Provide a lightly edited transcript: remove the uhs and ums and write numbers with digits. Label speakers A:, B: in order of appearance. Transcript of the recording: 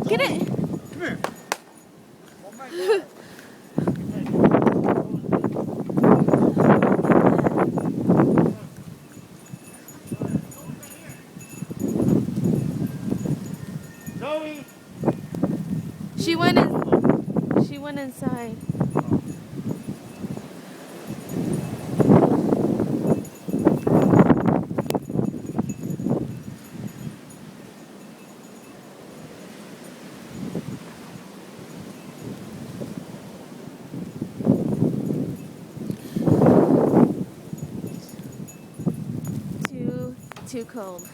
A: Get it.
B: Come here. Zoe.
A: She went in. She went inside. Too cold.